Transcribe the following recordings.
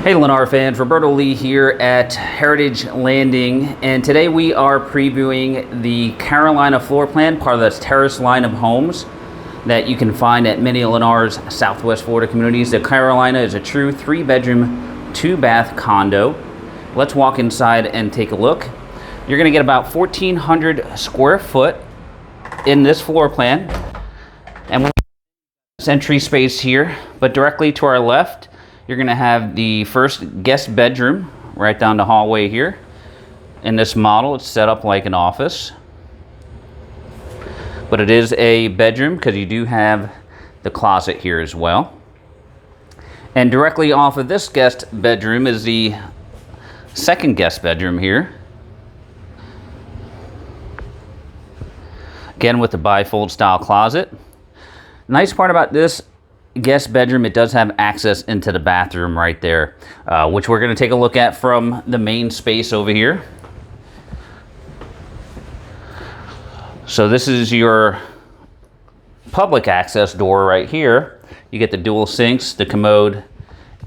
Hey Lennar fans, Roberto Lee here at Heritage Landing, and today we are previewing the Carolina floor plan, part of this terrace line of homes that you can find at many of Lennar's Southwest Florida communities. The Carolina is a true 3-bedroom, 2-bath condo. Let's walk inside and take a look. You're going to get about 1,400 square foot in this floor plan, and we'll have entry space here, but directly to our left you're going to have the first guest bedroom right down the hallway here. In this model, it's set up like an office, but it is a bedroom because you do have the closet here as well. And directly off of this guest bedroom is the second guest bedroom here. Again with the bifold style closet. Nice part about this guest bedroom, it does have access into the bathroom right there, which we're going to take a look at from the main space over here. So this is your public access door right here. You get the dual sinks, the commode,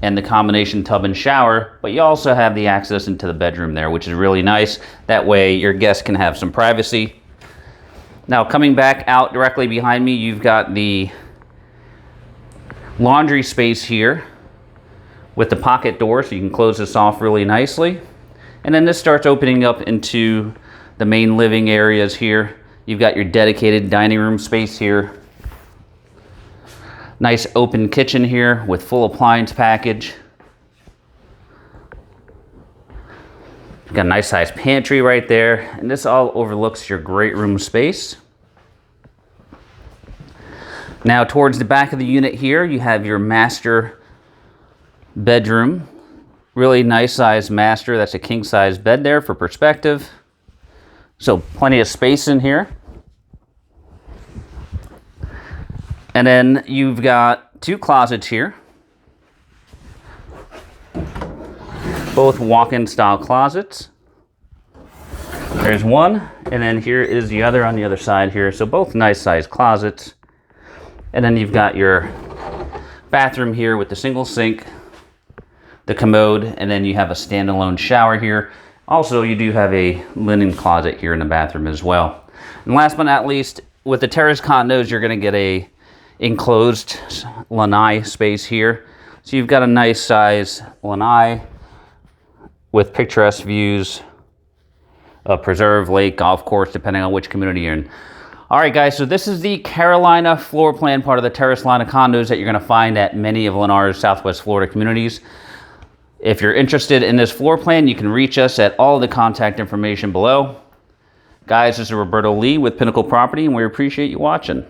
and the combination tub and shower, but you also have the access into the bedroom there, which is really nice. That way your guests can have some privacy. Now coming back out directly behind me, you've got the laundry space here with the pocket door, so you can close this off really nicely. And then this starts opening up into the main living areas here. You've got your dedicated dining room space here. Nice open kitchen here with full appliance package. You've got a nice sized pantry right there, and this all overlooks your great room space. Now towards the back of the unit here, you have your master bedroom. Really nice size master. That's a king size bed there for perspective. So plenty of space in here. And then you've got two closets here. Both walk-in style closets. There's one, and then here is the other on the other side here. So both nice size closets. And then you've got your bathroom here with the single sink, the commode, and then you have a standalone shower here. Also, you do have a linen closet here in the bathroom as well. And last but not least, with the terrace condos, you're going to get a enclosed lanai space here. So you've got a nice size lanai with picturesque views of preserve, lake, golf course, depending on which community you're in. All right, guys, so this is the Carolina floor plan, part of the terrace line of condos that you're going to find at many of Lennar's Southwest Florida communities. If you're interested in this floor plan, you can reach us at all the contact information below. Guys, this is Roberto Lee with Pinnacle Property, and we appreciate you watching.